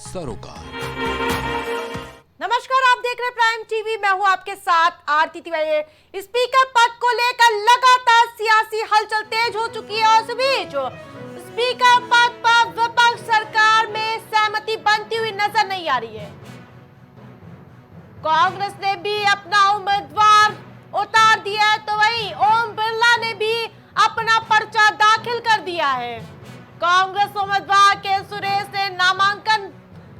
सरोकार। नमस्कार, आप देख रहे हैं प्राइम टीवी। मैं हूं आपके साथ आरती तिवारी। स्पीकर पद को लेकर लगातार सियासी हलचल तेज हो चुकी है और इस बीच स्पीकर पद पर विपक्ष सरकार में सहमति बनती हुई नजर नहीं आ रही है। कांग्रेस ने भी अपना उम्मीदवार उतार दिया है, तो वहीं ओम बिरला ने भी अपना पर्चा दाखिल कर दिया है। कांग्रेस उम्मीदवार के सुरेश ने नामांकन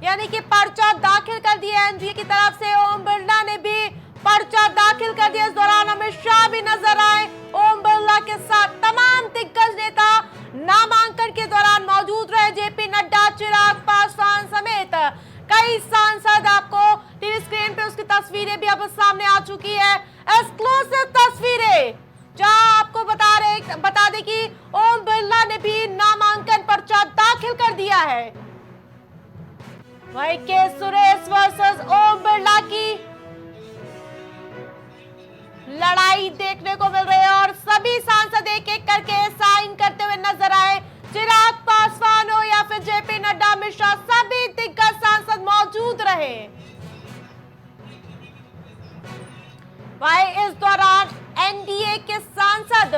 यानी कि पर्चा दाखिल कर दिया। एनडीए की तरफ से ओम बिरला ने भी पर्चा दाखिल कर दिया। इस दौरान अमित शाह भी नजर आए। ओम बिरला के साथ तमाम दिग्गज नेता नामांकन के दौरान मौजूद रहे। जेपी नड्डा, चिराग पासवान समेत कई सांसद। आपको टीवी स्क्रीन पे उसकी तस्वीरें भी अब सामने आ चुकी है, एक्सक्लूसिव तस्वीरें, जहां आपको बता दें कि ओम बिरला ने भी नामांकन पर्चा दाखिल कर दिया है। वहीं के सुरेश वर्सेस ओम बिरला की लड़ाई देखने को मिल रही है और सभी सांसद एक एक करके साइन करते हुए नजर आए। चिराग पासवान हो या फिर जेपी नड्डा, अमित शाह, सभी दिग्गज सांसद मौजूद रहे। वहीं इस दौरान एनडीए के सांसद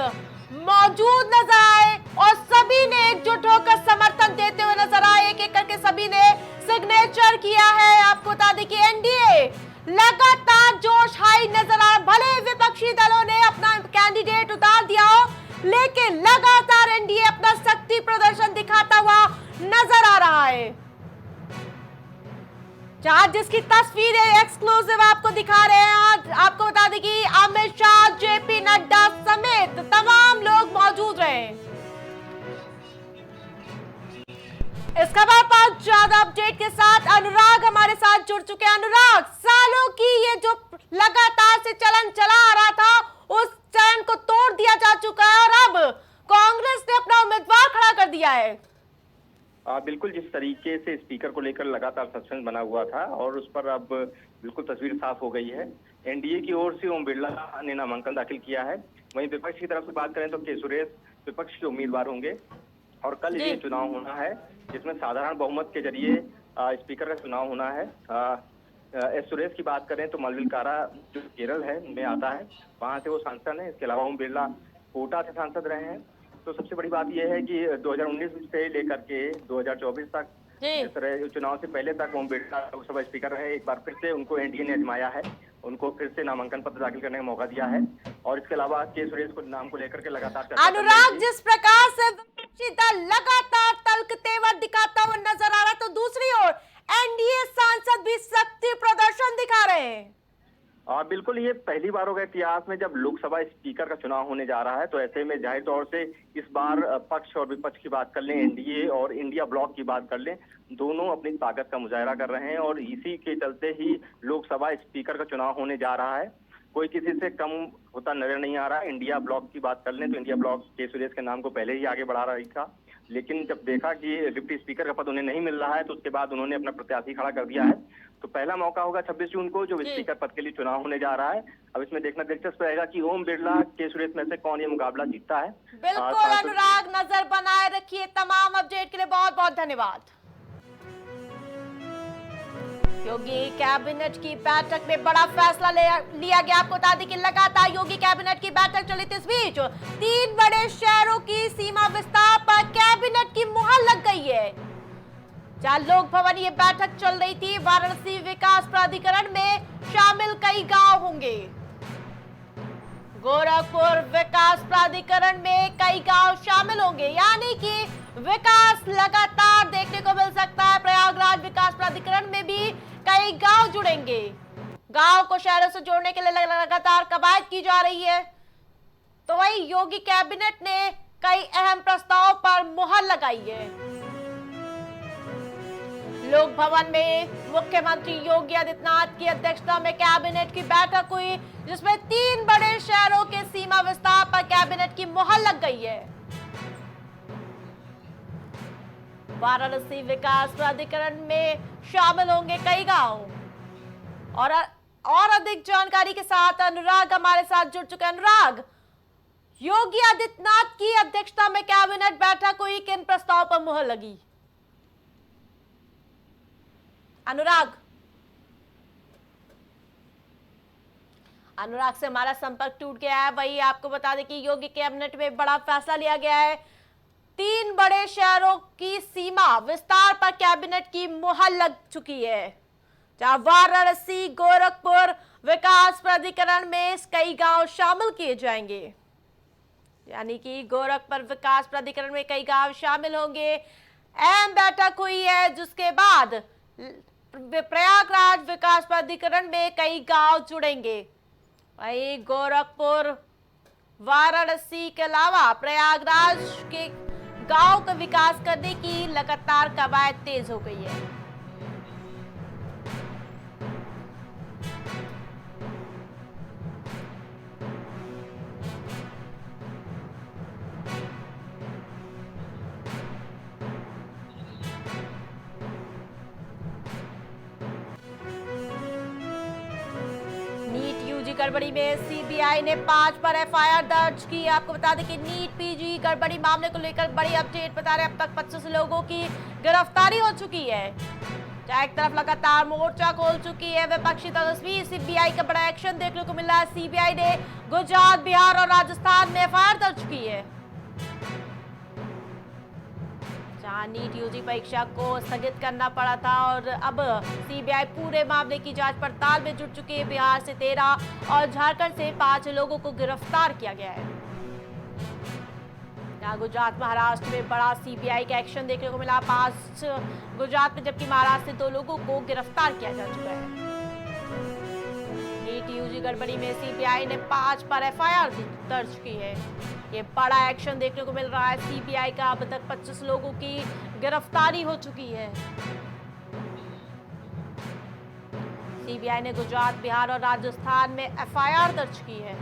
मौजूद नजर आए और सभी ने एकजुट होकर समर्थन देते हुए नजर आए। एक एक करके सभी ने सिग्नेचर किया है। आपको बता दें कि एनडीए लगातार जोश हाई नजर आ रहा। भले विपक्षी दलों ने अपना कैंडिडेट उतार दिया हो, लेकिन लगातार एनडीए अपना शक्ति प्रदर्शन दिखाता हुआ नजर आ रहा है। जहां जिसकी तस्वीरें एक्सक्लूसिव आपको दिखा रहे हैं। आज आपको बता दें कि अमित शाह, जेपी नड्डा समेत तमाम लोग मौजूद रहे। इस खबर पर ज्यादा अपडेट के साथ अनुराग हमारे साथ जुड़ चुके हैं। अनुराग, सालों की ये जो लगातार से चलन चला आ रहा था, उस चलन को तोड़ दिया जा चुका है और अब कांग्रेस ने अपना उम्मीदवार खड़ा कर दिया है। बिल्कुल, जिस तरीके से स्पीकर को लेकर लगातार सस्पेंस बना हुआ था और उस पर अब बिल्कुल तस्वीर साफ हो गई है। एनडीए की ओर से ओम बिरला ने नामांकन दाखिल किया है। वहीं विपक्ष की तरफ से बात करें तो के सुरेश विपक्ष के उम्मीदवार होंगे और कल ये चुनाव होना है, जिसमें साधारण बहुमत के जरिए स्पीकर का चुनाव होना है। एस सुरेश की बात करें तो मलविलकारा जो केरल है उनमें आता है, वहां से वो सांसद है। इसके अलावा ओम बिरला कोटा से सांसद रहे हैं। तो सबसे बड़ी बात यह है कि 2019 से लेकर के 2024 तक, इस तरह चुनाव से पहले तक ओम बिरला लोकसभा स्पीकर रहे। एक बार फिर से उनको एनडीए ने आजमाया है, उनको फिर से नामांकन पत्र दाखिल करने का मौका दिया है। और इसके अलावा के सुरेश को नाम को लेकर के लगातार अनुराग, जिस प्रकार से विपक्षी दल लगातार तल्ख तेवर दिखाता हुआ नजर आ रहा, तो दूसरी ओर एनडीए सांसद भी शक्ति प्रदर्शन दिखा रहे हैं। बिल्कुल, ये पहली बार होगा इतिहास में जब लोकसभा स्पीकर का चुनाव होने जा रहा है। तो ऐसे में जाहिर तौर से इस बार पक्ष और विपक्ष की बात कर लें, एनडीए और इंडिया ब्लॉक की बात कर लें, दोनों अपनी ताकत का मुजाहरा कर रहे हैं और इसी के चलते ही लोकसभा स्पीकर का चुनाव होने जा रहा है। कोई किसी से कम होता नजर नहीं आ रहा। इंडिया ब्लॉक की बात कर लें तो इंडिया ब्लॉक के सुरेश के नाम को पहले ही आगे बढ़ा रही था, लेकिन जब देखा कि डिप्टी स्पीकर का पद उन्हें नहीं मिल रहा है तो उसके बाद उन्होंने अपना प्रत्याशी खड़ा कर दिया है। तो पहला मौका होगा 26 जून को जो स्पीकर पद के लिए चुनाव होने जा रहा है। अब इसमें देखना दिलचस्प रहेगा कि ओम बिरला के सुरेश में से कौन ये मुकाबला जीतता है। बिल्कुल अनुराग, नजर बनाए रखिए। तमाम अपडेट के लिए बहुत बहुत धन्यवाद। योगी कैबिनेट की बैठक में बड़ा फैसला लिया गया। आपको बता दें कि लगातार योगी कैबिनेट की बैठक चली थी। इस बीच 3 बड़े शहरों की सीमा विस्तार पर कैबिनेट की मुहर लग गई है। जहां लोक भवन ये बैठक चल रही थी, वाराणसी विकास प्राधिकरण में शामिल कई गांव होंगे। गोरखपुर विकास प्राधिकरण में कई गांव शामिल होंगे, यानी कि विकास लगातार देखने को मिल सकता है। प्रयागराज विकास प्राधिकरण में भी कई गांव जुड़ेंगे। गांव को शहरों से जोड़ने के लिए लगातार कवायद की जा रही है। तो वही योगी कैबिनेट ने कई अहम प्रस्ताव पर मुहर लगाई है। लोक भवन में मुख्यमंत्री योगी आदित्यनाथ की अध्यक्षता में कैबिनेट की बैठक हुई, जिसमें 3 बड़े शहरों के सीमा विस्तार पर कैबिनेट की मुहर लग गई है। वाराणसी विकास प्राधिकरण में शामिल होंगे कई गांव। और अधिक जानकारी के साथ अनुराग हमारे साथ जुड़ चुके हैं। अनुराग, योगी आदित्यनाथ की अध्यक्षता में कैबिनेट बैठक हुई, किन प्रस्ताव पर मुहर लगी? अनुराग से हमारा संपर्क टूट गया है। वही आपको बता दें कि योगी कैबिनेट में बड़ा फैसला लिया गया है। 3 बड़े शहरों की सीमा विस्तार पर कैबिनेट की मुहर लग चुकी है। जहां वाराणसी, गोरखपुर विकास प्राधिकरण में कई गांव शामिल किए जाएंगे, यानी कि गोरखपुर विकास प्राधिकरण में कई गांव शामिल होंगे। अहम बैठक हुई है, जिसके बाद प्रयागराज विकास प्राधिकरण में कई गांव जुड़ेंगे। वही गोरखपुर, वाराणसी के अलावा प्रयागराज के गांव का विकास करने की लगातार कवायद तेज हो गई है। गड़बड़ी में सीबीआई ने 5 पर एफआईआर दर्ज की। आपको बता दें कि नीट पीजी गड़बड़ी मामले को लेकर बड़ी अपडेट बता रहे हैं। अब तक 25 लोगों की गिरफ्तारी हो चुकी है। एक तरफ लगातार मोर्चा खोल चुकी है विपक्षी तस्वीर। सीबीआई का बड़ा एक्शन देखने को मिल रहा है। सीबीआई ने गुजरात, बिहार और राजस्थान में एफआईआर दर्ज की है। जहां नीट यूजी परीक्षा को स्थगित करना पड़ा था और अब सीबीआई पूरे मामले की जांच पड़ताल में जुट चुकी है। बिहार से 13 और झारखंड से 5 लोगों को गिरफ्तार किया गया है। यहाँ गुजरात, महाराष्ट्र में बड़ा सीबीआई का एक्शन देखने को मिला। 5 गुजरात में, जबकि महाराष्ट्र से 2 लोगों को गिरफ्तार किया जा चुका है। नीट यूजी गड़बड़ी में सीबीआई ने 5 पर एफआईआर दर्ज की है। ये बड़ा एक्शन देखने को मिल रहा है। सीबीआई का अब तक 25 लोगों की गिरफ्तारी हो चुकी है। सीबीआई ने गुजरात, बिहार और राजस्थान में एफआईआर दर्ज की है।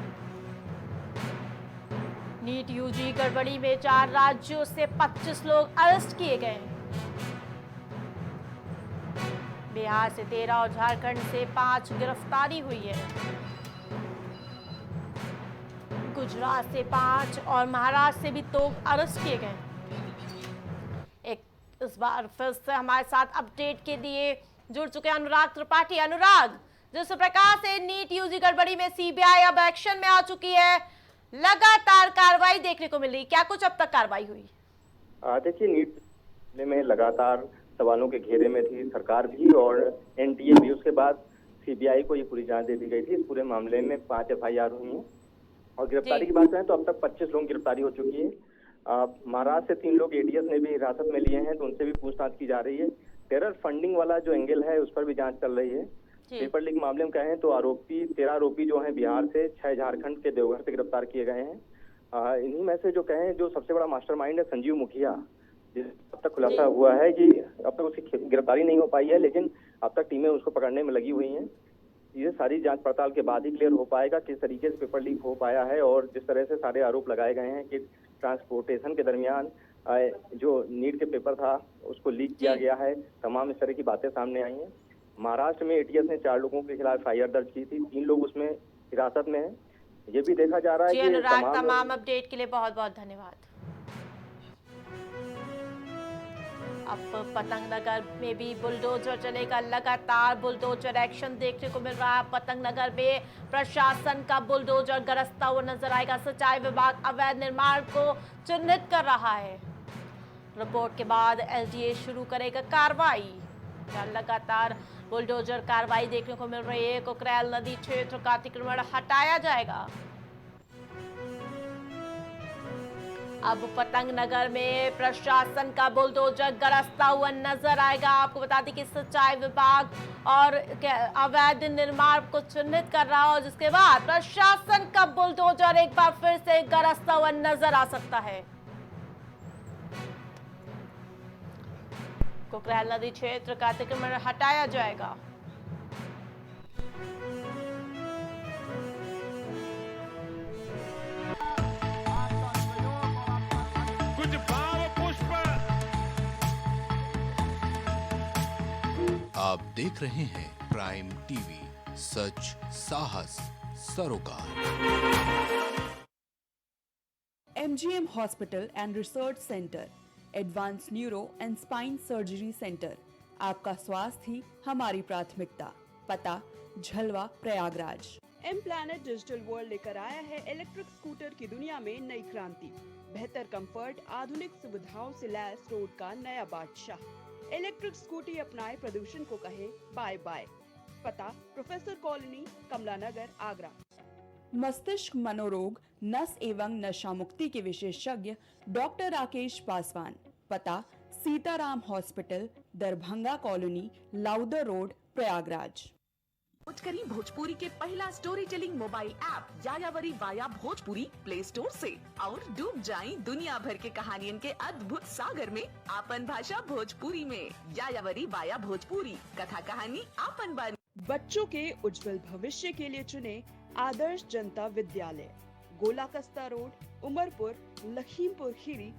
नीट यूजी गड़बड़ी में 4 राज्यों से 25 लोग अरेस्ट किए गए। बिहार से 13 और झारखंड से 5 गिरफ्तारी हुई है। गुजरात से 5 और महाराष्ट्र से भी 2 अरेस्ट किए गए। इस बार फिर से हमारे साथ अपडेट के लिए जुड़ चुके हैं अनुराग त्रिपाठी। अनुराग, जिस प्रकार से नीट यूजी गड़बड़ी में सीबीआई अब एक्शन में आ चुकी है, लगातार कार्रवाई देखने को मिल रही, क्या कुछ अब तक कार्रवाई हुई? देखिए, नीट में लगातार सवालों के घेरे में थी सरकार भी और एनटीए भी। उसके बाद सीबीआई को ये पूरी जांच दे दी गई थी। इस पूरे मामले में 5 एफआईआर हुई हैं और गिरफ्तारी की बात करें तो अब तक 25 लोगों की गिरफ्तारी हो चुकी है। महाराष्ट्र से 3 लोग एटीएस ने भी हिरासत में लिए हैं, तो उनसे भी पूछताछ की जा रही है। टेरर फंडिंग वाला जो एंगल है उस पर भी जांच चल रही है। पेपर लीक मामले में कहें तो 13 आरोपी जो हैं बिहार से, 6 झारखंड के देवघर से गिरफ्तार किए गए हैं। इन्हीं में से जो कहें जो सबसे बड़ा मास्टरमाइंड है संजीव मुखिया, जिस अब तक खुलासा हुआ है कि अब तक उसकी गिरफ्तारी नहीं हो पाई है, लेकिन अब तक टीमें उसको पकड़ने में लगी हुई हैं। ये सारी जांच पड़ताल के बाद ही क्लियर हो पाएगा किस तरीके से पेपर लीक हो पाया है और जिस तरह से सारे आरोप लगाए गए हैं कि ट्रांसपोर्टेशन के दरमियान जो नीट के पेपर था उसको लीक किया गया है। तमाम इस तरह की बातें सामने आई हैं। महाराष्ट्र में एटीएस ने 4 लोगों के खिलाफ एफआईआर दर्ज की थी, 3 लोग उसमें हिरासत में हैं। ये भी देखा जा रहा है कि अनुराग, तमाम अपडेट के लिए बहुत बहुत धन्यवाद। अब पतंग नगर में भी बुलडोजर चलेगा। लगातार बुलडोजर एक्शन देखने को मिल रहा है। पतंग नगर में प्रशासन का बुलडोजर गरजता हुआ नजर आएगा। सिंचाई विभाग अवैध निर्माण को चिन्हित कर रहा है। रिपोर्ट के बाद एलडीए शुरू करेगा कार्रवाई। लगातार बुलडोजर कार्रवाई देखने को मिल रही है। कुकरेल नदी क्षेत्र का अतिक्रमण हटाया जाएगा। अब पतंग नगर में प्रशासन का बुलडोजर गरजता हुआ नजर आएगा। आपको बता दें कि सिंचाई विभाग और अवैध निर्माण को चिन्हित कर रहा है और जिसके बाद प्रशासन का बुलडोजर एक बार फिर से गरजता हुआ नजर आ सकता है। कुकरेल नदी क्षेत्र का अतिक्रमण हटाया जाएगा। कुछ भाव पुष्प। आप देख रहे हैं प्राइम टीवी, सच साहस सरोकार। MGM Hospital and Research Center, Advanced Neuro and Spine Surgery Center, आपका स्वास्थ्य ही हमारी प्राथमिकता। पता Jhalwa Prayagraj. M planet digital world लेकर आया है इलेक्ट्रिक स्कूटर की दुनिया में नई क्रांति। बेहतर कंफर्ट, आधुनिक सुविधाओं से लैस रोड का नया बादशाह। इलेक्ट्रिक स्कूटी अपनाए, प्रदूषण को कहे बाय बाय। पता प्रोफेसर कॉलोनी, कमला नगर, आगरा। मस्तिष्क मनोरोग, नस एवं नशा मुक्ति के विशेषज्ञ डॉक्टर राकेश पासवान। पता Sitaram hospital, Darbhanga colony, Lowther road, Prayagraj. करी भोजपुरी के पहला story telling mobile app Yayavari via Bhojpuri play store से और डूब जाएं दुनिया भर के कहानियन के अद्भुत सागर में आपन भाषा भोजपुरी में। यायावरी वाया भोजपुरी, कथा कहानी आपन बानी। बच्चों के उज्जवल भविष्य के लिए चुने आदर्श जनता विद्यालय, गोला कस्ता रोड, उमरपुर, लखीमपुर खीरी,